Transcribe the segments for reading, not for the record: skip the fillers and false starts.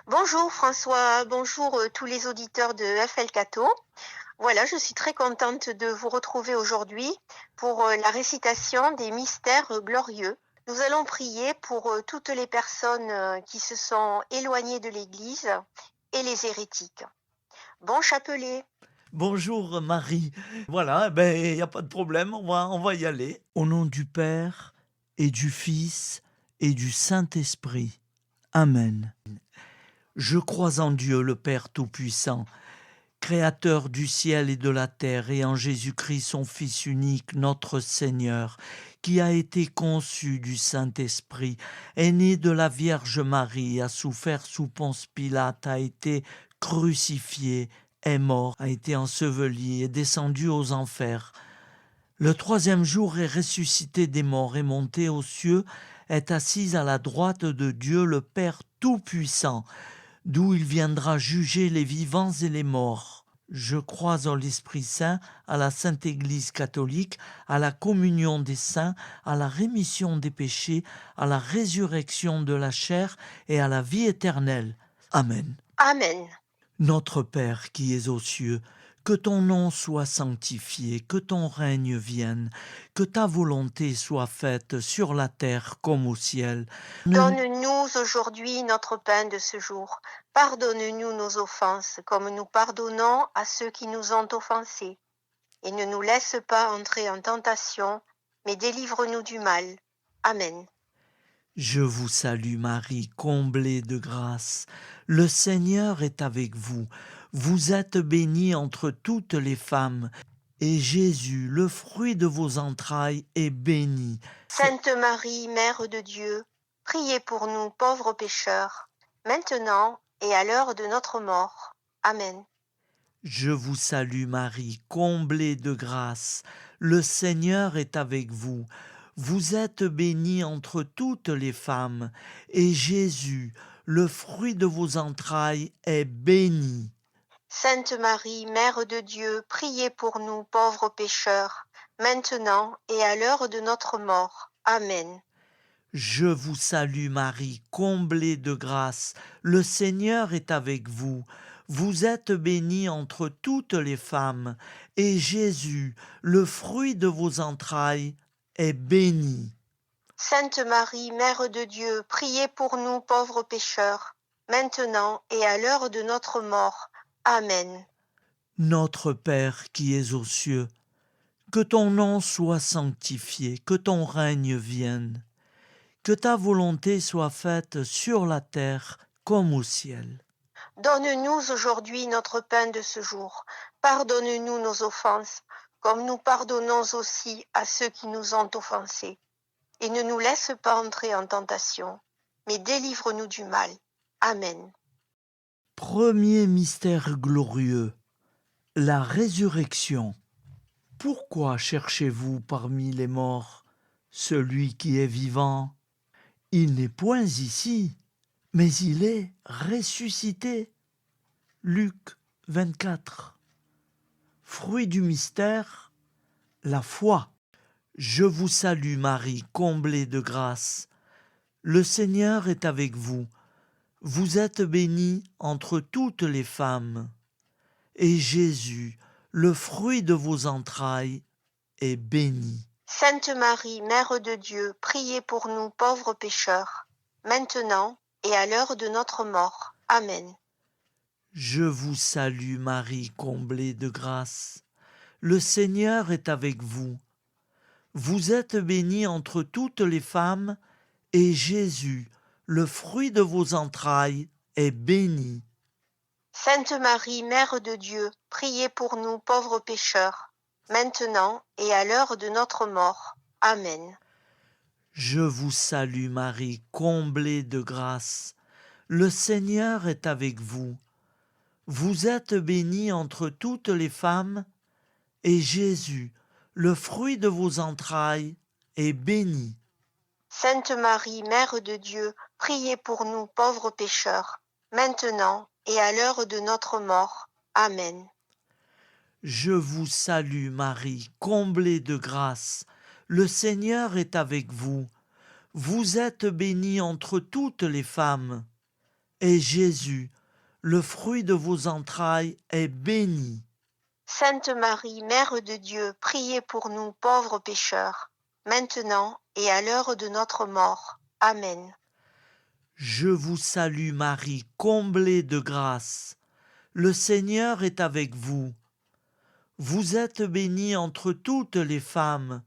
Bonjour François, bonjour tous les auditeurs de FL Cato. Voilà, je suis très contente de vous retrouver aujourd'hui pour la récitation des mystères glorieux. Nous allons prier pour toutes les personnes qui se sont éloignées de l'Église et les hérétiques. Bon chapelet. Bonjour Marie. Voilà, il n'y a pas de problème, on va y aller. Au nom du Père et du Fils et du Saint-Esprit. Amen. Je crois en Dieu, le Père Tout-Puissant, Créateur du ciel et de la terre, et en Jésus-Christ, son Fils unique, notre Seigneur, qui a été conçu du Saint-Esprit, est né de la Vierge Marie, a souffert sous Ponce Pilate, a été crucifié, est mort, a été enseveli, est descendu aux enfers. Le troisième jour est ressuscité des morts, est monté aux cieux, est assis à la droite de Dieu le Père Tout-Puissant, d'où il viendra juger les vivants et les morts. Je crois en l'Esprit Saint, à la Sainte Église catholique, à la communion des saints, à la rémission des péchés, à la résurrection de la chair et à la vie éternelle. Amen. Amen. Notre Père qui es aux cieux, que ton nom soit sanctifié, que ton règne vienne, que ta volonté soit faite sur la terre comme au ciel. Donne-nous aujourd'hui notre pain de ce jour. Pardonne-nous nos offenses comme nous pardonnons à ceux qui nous ont offensés. Et ne nous laisse pas entrer en tentation, mais délivre-nous du mal. Amen. Je vous salue Marie, comblée de grâce. Le Seigneur est avec vous. Vous êtes bénie entre toutes les femmes, et Jésus, le fruit de vos entrailles, est béni. Sainte Marie, Mère de Dieu, priez pour nous pauvres pécheurs, maintenant et à l'heure de notre mort. Amen. Je vous salue Marie, comblée de grâce. Le Seigneur est avec vous. Vous êtes bénie entre toutes les femmes, et Jésus, le fruit de vos entrailles, est béni. Sainte Marie, Mère de Dieu, priez pour nous pauvres pécheurs, maintenant et à l'heure de notre mort. Amen. Je vous salue Marie, comblée de grâce. Le Seigneur est avec vous. Vous êtes bénie entre toutes les femmes, et Jésus, le fruit de vos entrailles, est béni. Sainte Marie, Mère de Dieu, priez pour nous pauvres pécheurs, maintenant et à l'heure de notre mort. Amen. Notre Père qui es aux cieux, que ton nom soit sanctifié, que ton règne vienne, que ta volonté soit faite sur la terre comme au ciel. Donne-nous aujourd'hui notre pain de ce jour. Pardonne-nous nos offenses, comme nous pardonnons aussi à ceux qui nous ont offensés. Et ne nous laisse pas entrer en tentation, mais délivre-nous du mal. Amen. Premier mystère glorieux, la résurrection. Pourquoi cherchez-vous parmi les morts celui qui est vivant? Il n'est point ici, mais il est ressuscité. Luc 24. Fruit du mystère, la foi. Je vous salue Marie, comblée de grâce. Le Seigneur est avec vous. Vous êtes bénie entre toutes les femmes. Et Jésus, le fruit de vos entrailles, est béni. Sainte Marie, Mère de Dieu, priez pour nous pauvres pécheurs, maintenant et à l'heure de notre mort. Amen. Je vous salue Marie, comblée de grâce. Le Seigneur est avec vous. Vous êtes bénie entre toutes les femmes, et Jésus, le fruit de vos entrailles, est béni. Sainte Marie, Mère de Dieu, priez pour nous pauvres pécheurs, maintenant et à l'heure de notre mort. Amen. Je vous salue Marie, comblée de grâce. Le Seigneur est avec vous. Vous êtes bénie entre toutes les femmes, et Jésus, le fruit de vos entrailles, est béni. Sainte Marie, Mère de Dieu, priez pour nous pauvres pécheurs, maintenant et à l'heure de notre mort. Amen. Je vous salue Marie, comblée de grâce. Le Seigneur est avec vous. Vous êtes bénie entre toutes les femmes, et Jésus, le fruit de vos entrailles, est béni. Sainte Marie, Mère de Dieu, priez pour nous pauvres pécheurs, maintenant et à l'heure de notre mort. Amen. Je vous salue Marie, comblée de grâce. Le Seigneur est avec vous. Vous êtes bénie entre toutes les femmes,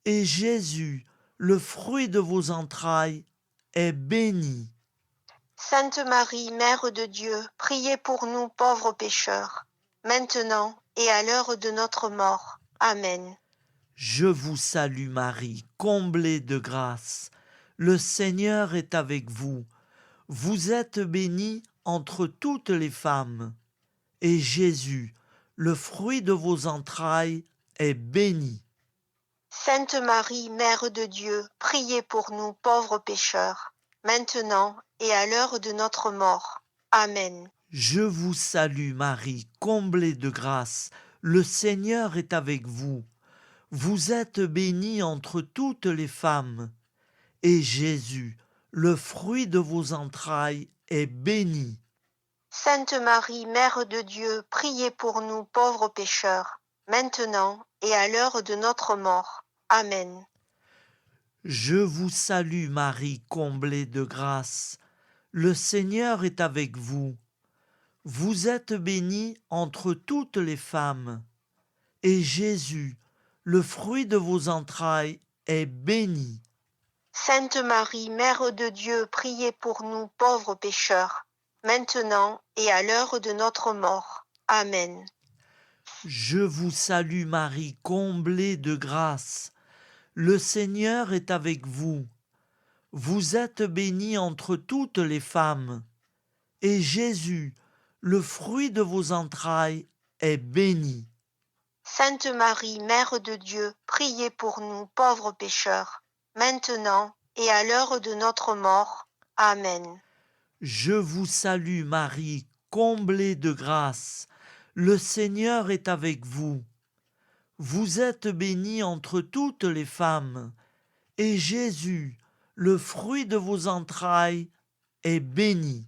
et Jésus, le fruit de vos entrailles, est béni. Sainte Marie, Mère de Dieu, priez pour nous pauvres pécheurs, maintenant et à l'heure de notre mort. Amen. Je vous salue Marie, comblée de grâce. Le Seigneur est avec vous. Vous êtes bénie entre toutes les femmes, et Jésus, le fruit de vos entrailles, est béni. Sainte Marie, Mère de Dieu, priez pour nous pauvres pécheurs, maintenant et à l'heure de notre mort. Amen. Je vous salue Marie, comblée de grâce. Le Seigneur est avec vous. Vous êtes bénie entre toutes les femmes, et Jésus, le fruit de vos entrailles, est béni. Sainte Marie, Mère de Dieu, priez pour nous pauvres pécheurs, maintenant et à l'heure de notre mort. Amen. Je vous salue Marie, comblée de grâce. Le Seigneur est avec vous. Vous êtes bénie entre toutes les femmes, et Jésus, le fruit de vos entrailles, est béni. Sainte Marie, Mère de Dieu, priez pour nous pauvres pécheurs, maintenant et à l'heure de notre mort. Amen. Je vous salue Marie, comblée de grâce. Le Seigneur est avec vous. Vous êtes bénie entre toutes les femmes, et Jésus, le fruit de vos entrailles, est béni. Sainte Marie, Mère de Dieu, priez pour nous pauvres pécheurs, maintenant et à l'heure de notre mort. Amen. Je vous salue Marie, comblée de grâce. Le Seigneur est avec vous. Vous êtes bénie entre toutes les femmes, et Jésus, le fruit de vos entrailles, est béni.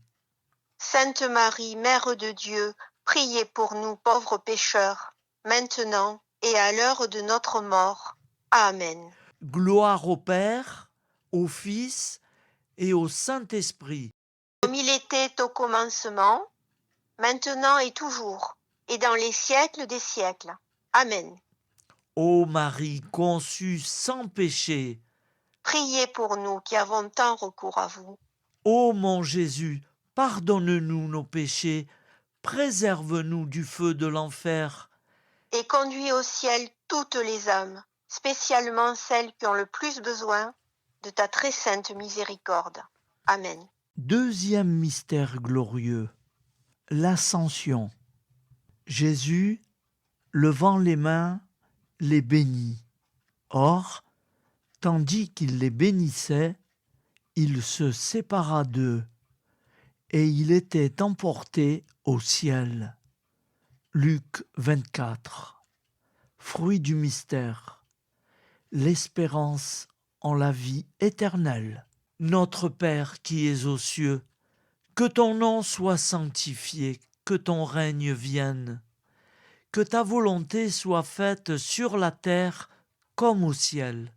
Sainte Marie, Mère de Dieu, priez pour nous pauvres pécheurs, maintenant et à l'heure de notre mort. Amen. Gloire au Père, au Fils et au Saint-Esprit. Comme il était au commencement, maintenant et toujours, et dans les siècles des siècles. Amen. Ô Marie conçue sans péché, Priez pour nous qui avons tant recours à vous. ô mon Jésus, pardonne-nous nos péchés, préserve-nous du feu de l'enfer, Et conduis au ciel toutes les âmes, spécialement celles qui ont le plus besoin de ta très sainte miséricorde. Amen. Deuxième mystère glorieux, l'Ascension. Jésus, levant les mains, les bénit. Or, tandis qu'il les bénissait, il se sépara d'eux, et il était emporté au ciel. Luc 24. Fruit du mystère, l'espérance en la vie éternelle. Notre Père qui es aux cieux, que ton nom soit sanctifié, que ton règne vienne, que ta volonté soit faite sur la terre comme au ciel.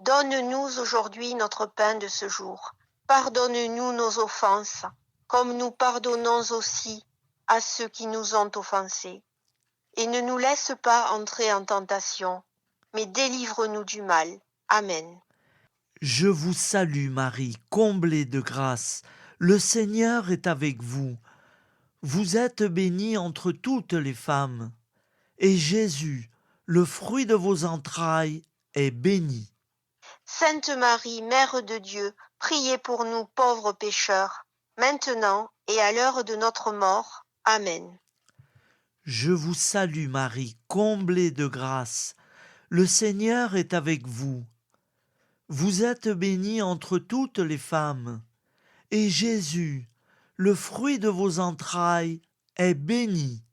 Donne-nous aujourd'hui notre pain de ce jour. Pardonne-nous nos offenses, comme nous pardonnons aussi à ceux qui nous ont offensés. Et ne nous laisse pas entrer en tentation, mais délivre-nous du mal. Amen. Je vous salue Marie, comblée de grâce. Le Seigneur est avec vous. Vous êtes bénie entre toutes les femmes, et Jésus, le fruit de vos entrailles, est béni. Sainte Marie, Mère de Dieu, priez pour nous pauvres pécheurs, maintenant et à l'heure de notre mort. Amen. Je vous salue Marie, comblée de grâce. Le Seigneur est avec vous. Vous êtes bénie entre toutes les femmes, et Jésus, le fruit de vos entrailles, est béni.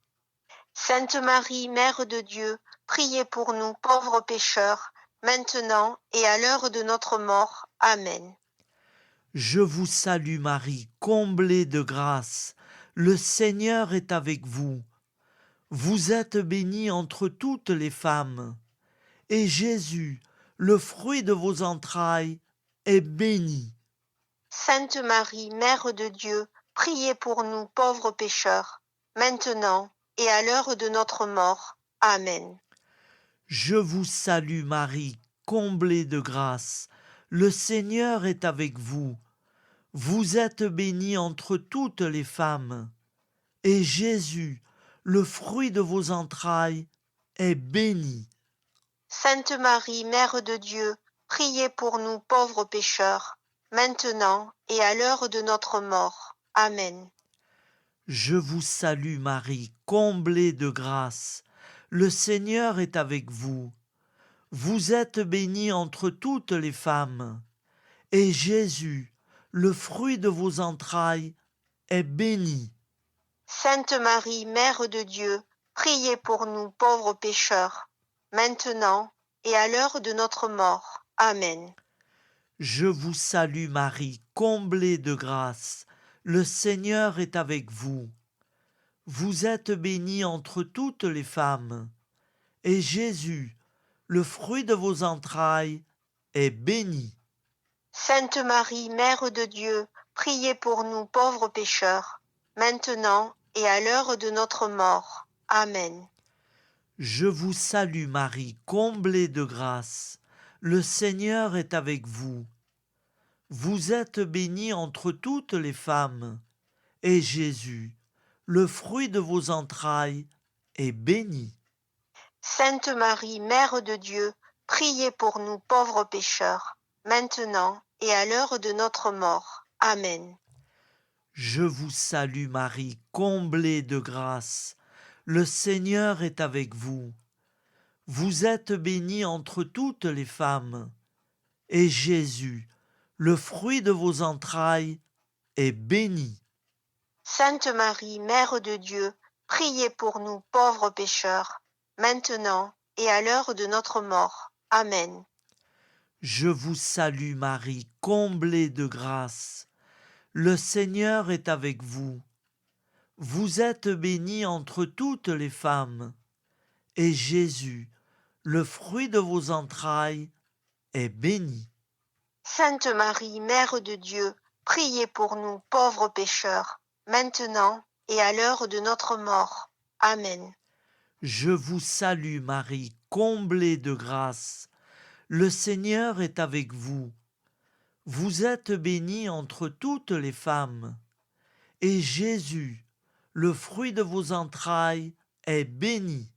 Sainte Marie, Mère de Dieu, priez pour nous pauvres pécheurs, maintenant et à l'heure de notre mort. Amen. Je vous salue Marie, comblée de grâce. Le Seigneur est avec vous. Vous êtes bénie entre toutes les femmes. Et Jésus, le fruit de vos entrailles, est béni. Sainte Marie, Mère de Dieu, priez pour nous pauvres pécheurs, maintenant et à l'heure de notre mort. Amen. Je vous salue Marie, comblée de grâce. Le Seigneur est avec vous. Vous êtes bénie entre toutes les femmes. Et Jésus, le fruit de vos entrailles, est béni. Sainte Marie, Mère de Dieu, priez pour nous pauvres pécheurs, maintenant et à l'heure de notre mort. Amen. Je vous salue Marie, comblée de grâce. Le Seigneur est avec vous. Vous êtes bénie entre toutes les femmes. Et Jésus, le fruit de vos entrailles, est béni. Sainte Marie, Mère de Dieu, priez pour nous pauvres pécheurs, maintenant et à l'heure de notre mort. Amen. Je vous salue Marie, comblée de grâce. Le Seigneur est avec vous. Vous êtes bénie entre toutes les femmes. Et Jésus, le fruit de vos entrailles, est béni. Sainte Marie, Mère de Dieu, priez pour nous pauvres pécheurs, maintenant et à l'heure de notre mort. Amen. Je vous salue Marie, comblée de grâce. Le Seigneur est avec vous. Vous êtes bénie entre toutes les femmes. Et Jésus, le fruit de vos entrailles, est béni. Sainte Marie, Mère de Dieu, priez pour nous pauvres pécheurs, maintenant et à l'heure de notre mort. Amen. Je vous salue Marie, comblée de grâce. Le Seigneur est avec vous. Vous êtes bénie entre toutes les femmes. Et Jésus, le fruit de vos entrailles, est béni. Sainte Marie, Mère de Dieu, priez pour nous pauvres pécheurs, maintenant et à l'heure de notre mort. Amen. Je vous salue Marie, comblée de grâce. Le Seigneur est avec vous. Vous êtes bénie entre toutes les femmes. Et Jésus, le fruit de vos entrailles, est béni. Sainte Marie, Mère de Dieu, priez pour nous pauvres pécheurs, maintenant et à l'heure de notre mort. Amen. Je vous salue Marie, comblée de grâce. Le Seigneur est avec vous. Vous êtes bénie entre toutes les femmes. Et Jésus, le fruit de vos entrailles, est béni.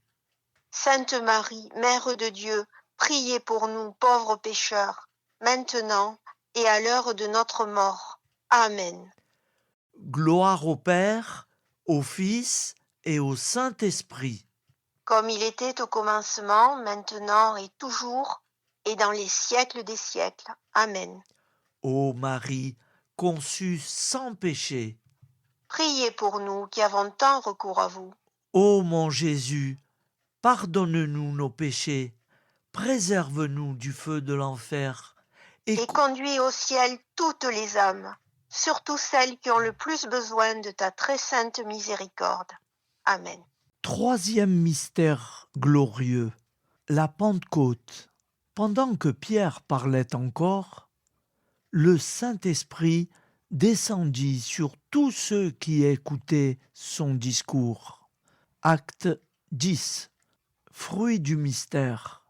Sainte Marie, Mère de Dieu, priez pour nous pauvres pécheurs, maintenant et à l'heure de notre mort. Amen. Gloire au Père, au Fils et au Saint-Esprit. Comme il était au commencement, maintenant et toujours, et dans les siècles des siècles. Amen. Ô Marie, conçue sans péché. Priez pour nous qui avons tant recours à vous. Ô mon Jésus, pardonne-nous nos péchés, préserve-nous du feu de l'enfer, Et conduis au ciel toutes les âmes, surtout celles qui ont le plus besoin de ta très sainte miséricorde. Amen. Troisième mystère glorieux, la Pentecôte. Pendant que Pierre parlait encore, le Saint-Esprit descendit sur tous ceux qui écoutaient son discours. Acte 10. Fruit du mystère.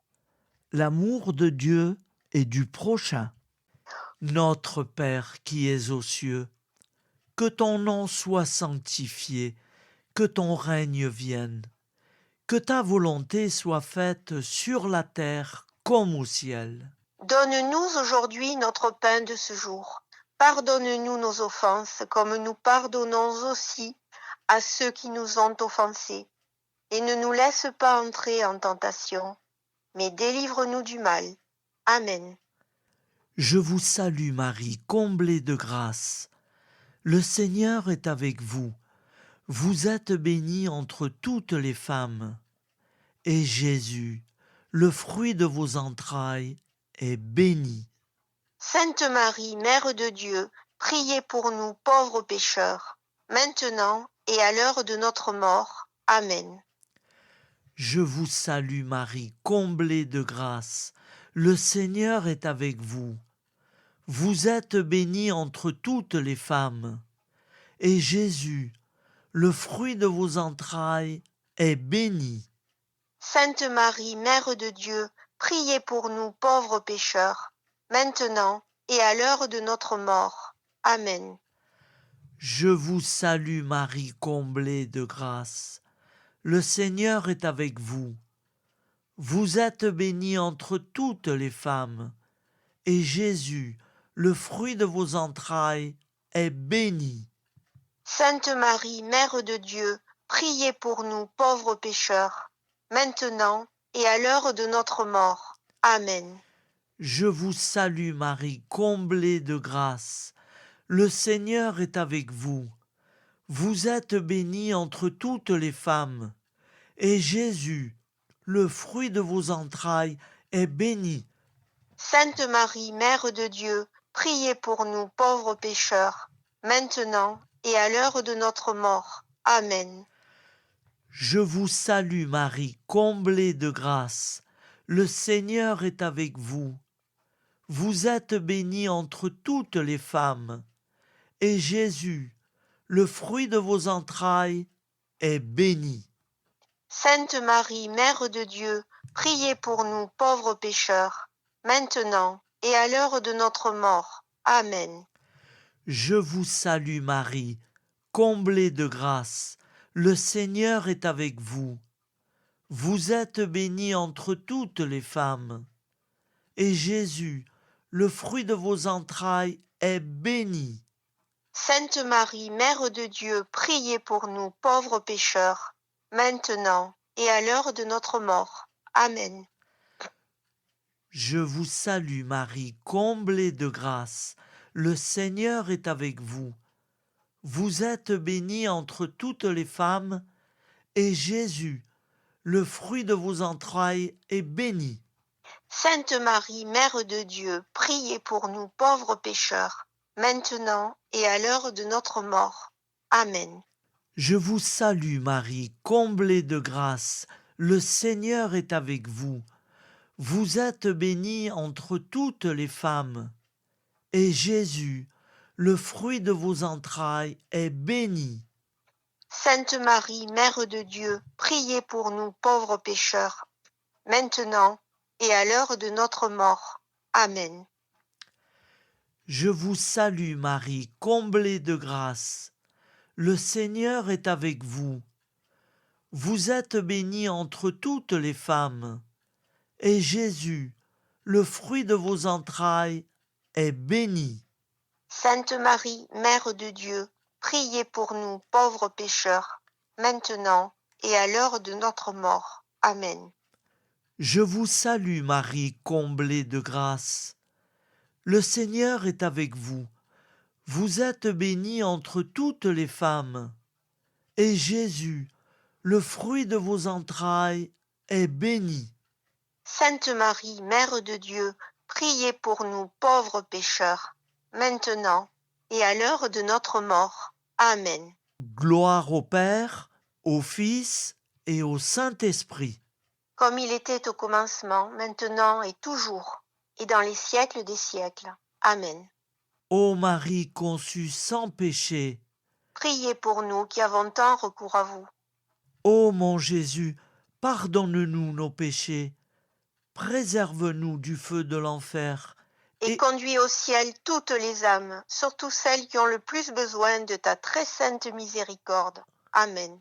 L'amour de Dieu et du prochain. Notre Père qui es aux cieux, que ton nom soit sanctifié, que ton règne vienne, que ta volonté soit faite sur la terre comme au ciel. Donne-nous aujourd'hui notre pain de ce jour. Pardonne-nous nos offenses, comme nous pardonnons aussi à ceux qui nous ont offensés. Et ne nous laisse pas entrer en tentation, mais délivre-nous du mal. Amen. Je vous salue Marie, comblée de grâce. Le Seigneur est avec vous. Vous êtes bénie entre toutes les femmes. Et Jésus, le fruit de vos entrailles, est béni. Sainte Marie, Mère de Dieu, priez pour nous pauvres pécheurs, maintenant et à l'heure de notre mort. Amen. Je vous salue Marie, comblée de grâce. Le Seigneur est avec vous. Vous êtes bénie entre toutes les femmes. Et Jésus, le fruit de vos entrailles, est béni. Sainte Marie, Mère de Dieu, priez pour nous pauvres pécheurs, maintenant et à l'heure de notre mort. Amen. Je vous salue Marie, comblée de grâce. Le Seigneur est avec vous. Vous êtes bénie entre toutes les femmes. Et Jésus, le fruit de vos entrailles, est béni. Sainte Marie, Mère de Dieu, priez pour nous pauvres pécheurs, maintenant et à l'heure de notre mort. Amen. Je vous salue Marie, comblée de grâce. Le Seigneur est avec vous. Vous êtes bénie entre toutes les femmes. Et Jésus, le fruit de vos entrailles, est béni. Sainte Marie, Mère de Dieu, priez pour nous pauvres pécheurs, maintenant et à l'heure de notre mort. Amen. Je vous salue Marie, comblée de grâce. Le Seigneur est avec vous. Vous êtes bénie entre toutes les femmes. Et Jésus, le fruit de vos entrailles, est béni. Sainte Marie, Mère de Dieu, priez pour nous pauvres pécheurs, maintenant et à l'heure de notre mort. Amen. Je vous salue Marie, comblée de grâce. Le Seigneur est avec vous. Vous êtes bénie entre toutes les femmes. Et Jésus, le fruit de vos entrailles, est béni. Sainte Marie, Mère de Dieu, priez pour nous pauvres pécheurs, maintenant et à l'heure de notre mort. Amen. Je vous salue Marie, comblée de grâce. Le Seigneur est avec vous. Vous êtes bénie entre toutes les femmes, et Jésus, le fruit de vos entrailles, est béni. Sainte Marie, Mère de Dieu, priez pour nous pauvres pécheurs, maintenant et à l'heure de notre mort. Amen. Je vous salue Marie, comblée de grâce. Le Seigneur est avec vous. Vous êtes bénie entre toutes les femmes. Et Jésus, le fruit de vos entrailles, est béni. Sainte Marie, Mère de Dieu, priez pour nous pauvres pécheurs, maintenant et à l'heure de notre mort. Amen. Je vous salue Marie, comblée de grâce. Le Seigneur est avec vous. Vous êtes bénie entre toutes les femmes. Et Jésus, le fruit de vos entrailles, est béni. Sainte Marie, Mère de Dieu, priez pour nous pauvres pécheurs, maintenant et à l'heure de notre mort. Amen. Je vous salue Marie, comblée de grâce. Le Seigneur est avec vous. Vous êtes bénie entre toutes les femmes. Et Jésus, le fruit de vos entrailles, est béni. Sainte Marie, Mère de Dieu, priez pour nous pauvres pécheurs, maintenant et à l'heure de notre mort. Amen. Gloire au Père, au Fils et au Saint-Esprit. Comme il était au commencement, maintenant et toujours, et dans les siècles des siècles. Amen. Ô Marie conçue sans péché, Priez pour nous qui avons tant recours à vous. ô mon Jésus, pardonne-nous nos péchés, préserve-nous du feu de l'enfer, Et conduis au ciel toutes les âmes, surtout celles qui ont le plus besoin de ta très sainte miséricorde. Amen.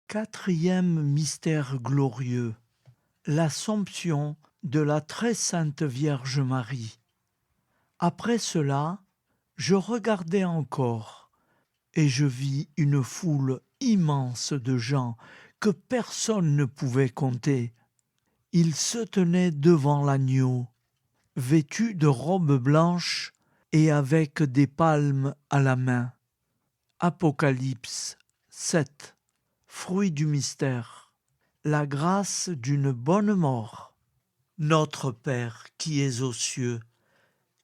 Quatrième mystère glorieux, l'Assomption de la très sainte Vierge Marie. Après cela, je regardai encore, et je vis une foule immense de gens que personne ne pouvait compter. Ils se tenaient devant l'agneau, vêtus de robes blanches et avec des palmes à la main. Apocalypse 7. Fruit du mystère. La grâce d'une bonne mort. Notre Père qui es aux cieux,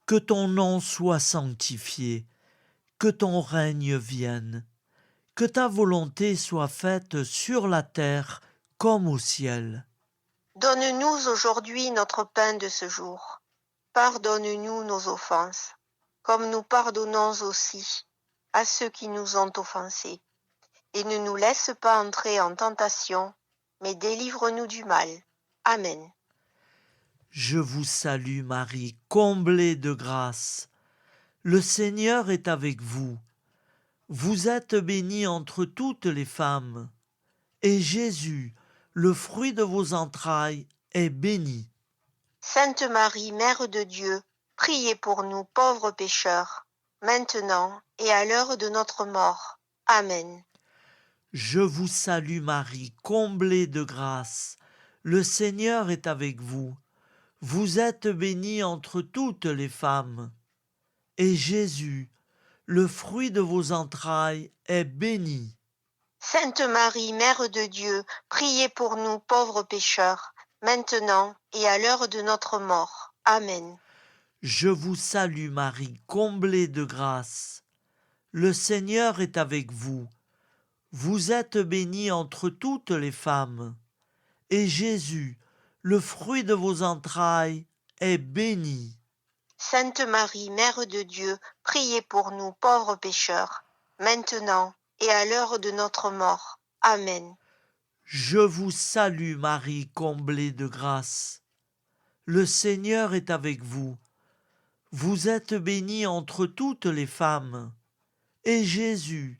Que ton nom soit sanctifié, que ton règne vienne, que ta volonté soit faite sur la terre comme au ciel. Donne-nous aujourd'hui notre pain de ce jour. Pardonne-nous nos offenses, comme nous pardonnons aussi à ceux qui nous ont offensés. Et ne nous laisse pas entrer en tentation, mais délivre-nous du mal. Amen. Je vous salue Marie, comblée de grâce. Le Seigneur est avec vous. Vous êtes bénie entre toutes les femmes, et Jésus, le fruit de vos entrailles, est béni. Sainte Marie, Mère de Dieu, priez pour nous pauvres pécheurs, maintenant et à l'heure de notre mort. Amen. Je vous salue Marie, comblée de grâce. Le Seigneur est avec vous. Vous êtes bénie entre toutes les femmes, et Jésus, le fruit de vos entrailles, est béni. Sainte Marie, Mère de Dieu, priez pour nous pauvres pécheurs, maintenant et à l'heure de notre mort. Amen. Je vous salue Marie, comblée de grâce. Le Seigneur est avec vous. Vous êtes bénie entre toutes les femmes, et Jésus, le fruit de vos entrailles, est béni. Sainte Marie, Mère de Dieu, priez pour nous pauvres pécheurs, maintenant et à l'heure de notre mort. Amen. Je vous salue Marie, comblée de grâce. Le Seigneur est avec vous. Vous êtes bénie entre toutes les femmes, et Jésus,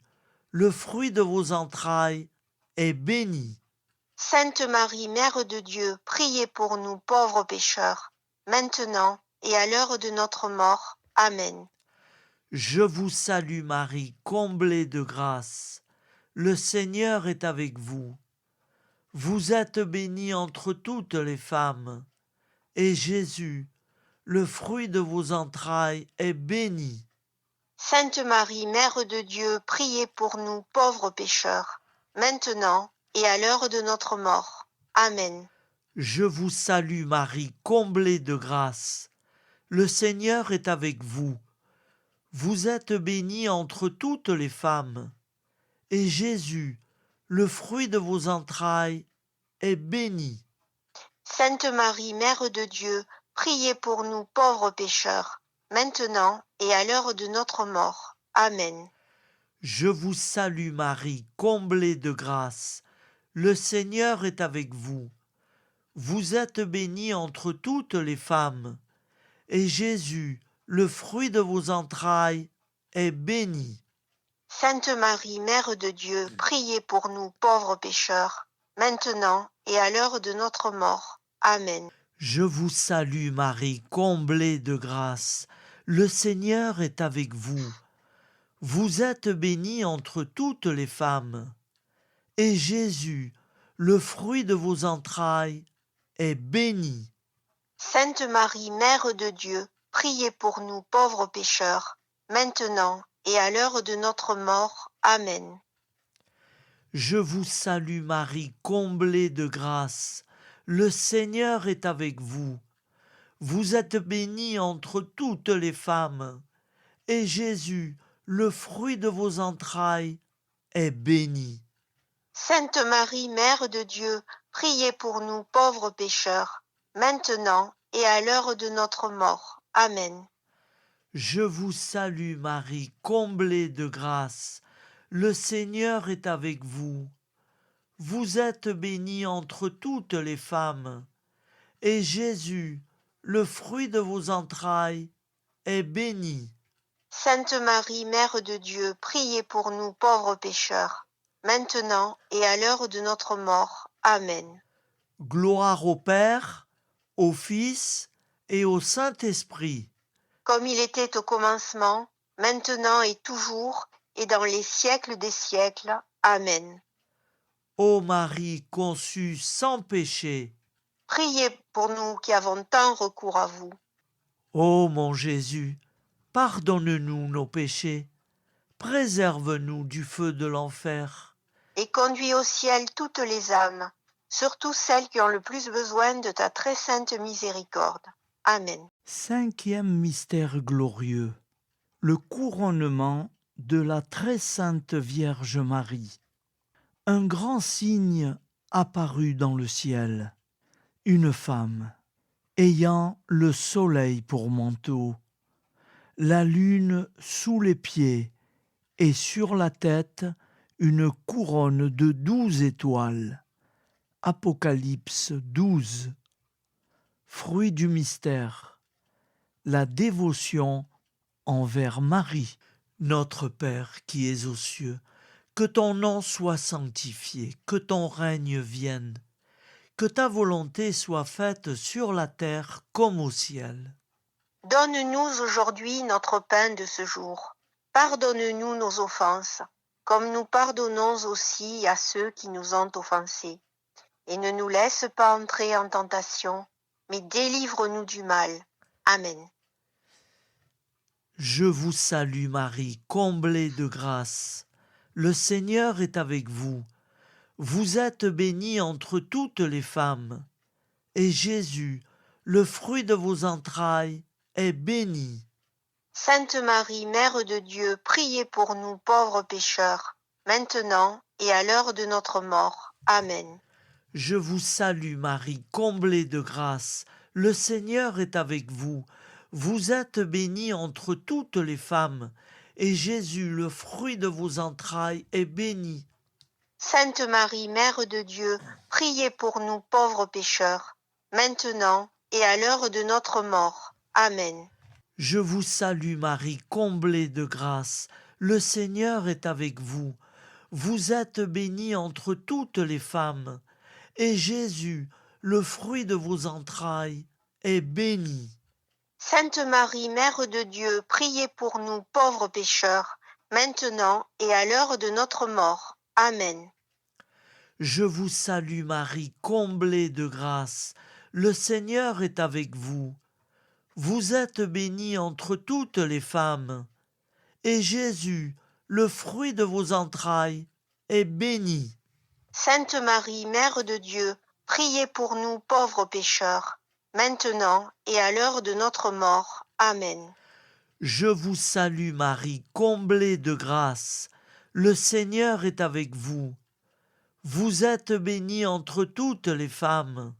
le fruit de vos entrailles, est béni. Sainte Marie, Mère de Dieu, priez pour nous pauvres pécheurs, maintenant et à l'heure de notre mort. Amen. Je vous salue Marie, comblée de grâce. Le Seigneur est avec vous. Vous êtes bénie entre toutes les femmes, et Jésus, le fruit de vos entrailles, est béni. Sainte Marie, Mère de Dieu, priez pour nous pauvres pécheurs, maintenant et à l'heure de notre mort. Amen. Je vous salue Marie, comblée de grâce. Le Seigneur est avec vous. Vous êtes bénie entre toutes les femmes, et Jésus, le fruit de vos entrailles, est béni. Sainte Marie, Mère de Dieu, priez pour nous pauvres pécheurs, maintenant et à l'heure de notre mort. Amen. Je vous salue Marie, comblée de grâce. Le Seigneur est avec vous. Vous êtes bénie entre toutes les femmes, et Jésus, le fruit de vos entrailles, est béni. Sainte Marie, Mère de Dieu, priez pour nous pauvres pécheurs, maintenant et à l'heure de notre mort. Amen. Je vous salue Marie, comblée de grâce. Le Seigneur est avec vous. Vous êtes bénie entre toutes les femmes, et Jésus, le fruit de vos entrailles, est béni. Sainte Marie, Mère de Dieu, priez pour nous pauvres pécheurs, maintenant et à l'heure de notre mort. Amen. Je vous salue Marie, comblée de grâce. Le Seigneur est avec vous. Vous êtes bénie entre toutes les femmes, et Jésus, le fruit de vos entrailles, est béni. Sainte Marie, Mère de Dieu, priez pour nous pauvres pécheurs, maintenant et à l'heure de notre mort. Amen. Je vous salue Marie, comblée de grâce. Le Seigneur est avec vous. Vous êtes bénie entre toutes les femmes, et Jésus, le fruit de vos entrailles, est béni. Sainte Marie, Mère de Dieu, priez pour nous pauvres pécheurs, maintenant et à l'heure de notre mort. Amen. Gloire au Père, au Fils et au Saint-Esprit. Comme il était au commencement, maintenant et toujours, et dans les siècles des siècles. Amen. Ô Marie conçue sans péché, Priez pour nous qui avons tant recours à vous. ô mon Jésus, pardonne-nous nos péchés, préserve-nous du feu de l'enfer, Et conduis au ciel toutes les âmes, surtout celles qui ont le plus besoin de ta très sainte miséricorde. Amen. Cinquième mystère glorieux, le couronnement de la très sainte Vierge Marie. Un grand signe apparut dans le ciel, une femme, ayant le soleil pour manteau, la lune sous les pieds, et sur la tête une couronne de 12 étoiles. Apocalypse 12. Fruit du mystère, la dévotion envers Marie. Notre Père qui es aux cieux, que ton nom soit sanctifié, que ton règne vienne, que ta volonté soit faite sur la terre comme au ciel. Donne-nous aujourd'hui notre pain de ce jour. Pardonne-nous nos offenses, comme nous pardonnons aussi à ceux qui nous ont offensés. Et ne nous laisse pas entrer en tentation, mais délivre-nous du mal. Amen. Je vous salue Marie, comblée de grâce. Le Seigneur est avec vous. Vous êtes bénie entre toutes les femmes. Et Jésus, le fruit de vos entrailles, est béni. Sainte Marie, Mère de Dieu, priez pour nous pauvres pécheurs, maintenant et à l'heure de notre mort. Amen. Je vous salue Marie, comblée de grâce. Le Seigneur est avec vous. Vous êtes bénie entre toutes les femmes. Et Jésus, le fruit de vos entrailles, est béni. Sainte Marie, Mère de Dieu, priez pour nous pauvres pécheurs, maintenant et à l'heure de notre mort. Amen. Je vous salue Marie, comblée de grâce. Le Seigneur est avec vous. Vous êtes bénie entre toutes les femmes. Et Jésus, le fruit de vos entrailles, est béni. Sainte Marie, Mère de Dieu, priez pour nous pauvres pécheurs, maintenant et à l'heure de notre mort. Amen. Je vous salue Marie, comblée de grâce. Le Seigneur est avec vous. Vous êtes bénie entre toutes les femmes. Et Jésus, le fruit de vos entrailles, est béni. Sainte Marie, Mère de Dieu, priez pour nous pauvres pécheurs, maintenant et à l'heure de notre mort. Amen. Je vous salue Marie, comblée de grâce. Le Seigneur est avec vous. Vous êtes bénie entre toutes les femmes.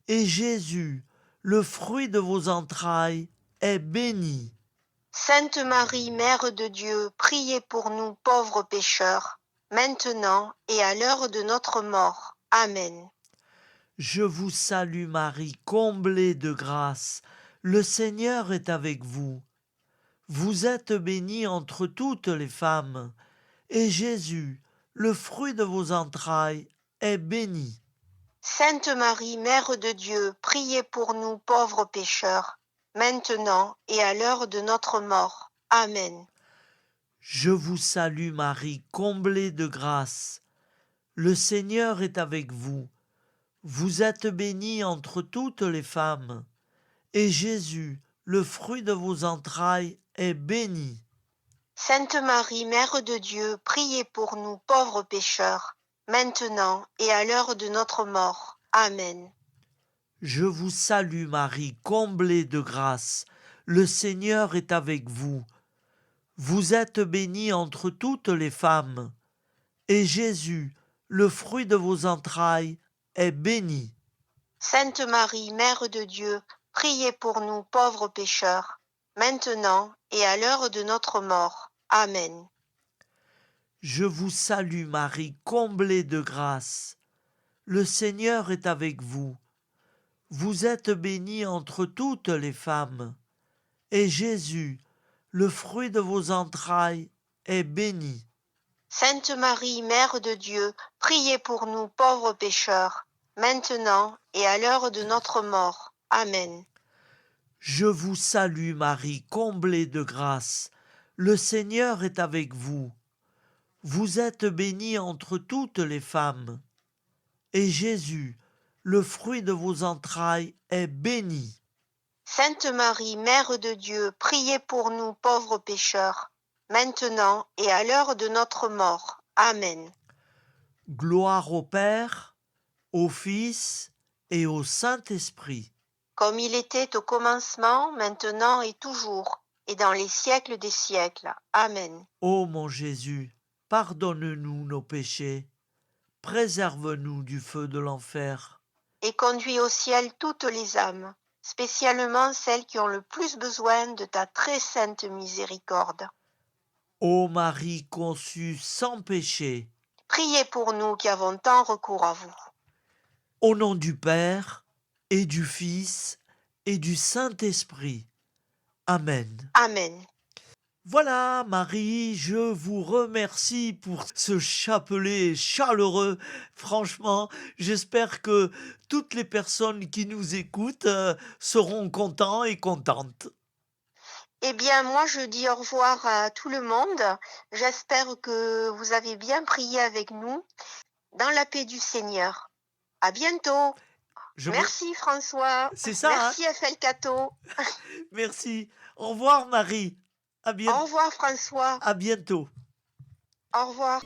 Et Jésus, le fruit de vos entrailles, est béni. Sainte Marie, Mère de Dieu, priez pour nous pauvres pécheurs, maintenant et à l'heure de notre mort. Amen. Je vous salue Marie, comblée de grâce. Le Seigneur est avec vous. Vous êtes bénie entre toutes les femmes. Et Jésus, le fruit de vos entrailles, est béni. Sainte Marie, Mère de Dieu, priez pour nous pauvres pécheurs, maintenant et à l'heure de notre mort. Amen. Je vous salue Marie, comblée de grâce. Le Seigneur est avec vous. Vous êtes bénie entre toutes les femmes. Et Jésus, le fruit de vos entrailles, est béni. Sainte Marie, Mère de Dieu, priez pour nous pauvres pécheurs, maintenant et à l'heure de notre mort. Amen. Je vous salue Marie, comblée de grâce. Le Seigneur est avec vous. Vous êtes bénie entre toutes les femmes. Et Jésus, le fruit de vos entrailles, est béni. Sainte Marie, Mère de Dieu, priez pour nous pauvres pécheurs, maintenant et à l'heure de notre mort. Amen. Je vous salue Marie, comblée de grâce. Le Seigneur est avec vous. Vous êtes bénie entre toutes les femmes. Et Jésus, le fruit de vos entrailles, est béni. Sainte Marie, Mère de Dieu, priez pour nous pauvres pécheurs, maintenant et à l'heure de notre mort. Amen. Je vous salue Marie, comblée de grâce. Le Seigneur est avec vous. Vous êtes bénie entre toutes les femmes. Et Jésus, le fruit de vos entrailles, est béni. Sainte Marie, Mère de Dieu, priez pour nous pauvres pécheurs, maintenant et à l'heure de notre mort. Amen. Gloire au Père, au Fils et au Saint-Esprit. comme il était au commencement, maintenant et toujours, et dans les siècles des siècles. Amen. Ô mon Jésus, pardonne-nous nos péchés, préserve-nous du feu de l'enfer. Et conduis au ciel toutes les âmes, spécialement celles qui ont le plus besoin de ta très sainte miséricorde. Ô Marie conçue sans péché, Priez pour nous qui avons tant recours à vous. au nom du Père et du Fils et du Saint-Esprit. Amen. Amen. Voilà, Marie, je vous remercie pour ce chapelet chaleureux. Franchement, j'espère que toutes les personnes qui nous écoutent seront contents et contentes. Eh bien, moi, je dis au revoir à tout le monde. J'espère que vous avez bien prié avec nous dans la paix du Seigneur. À bientôt. Je me- Merci François. C'est ça, hein? Merci FL Cato. Merci. Au revoir, Marie. Au revoir François. À bientôt. Au revoir.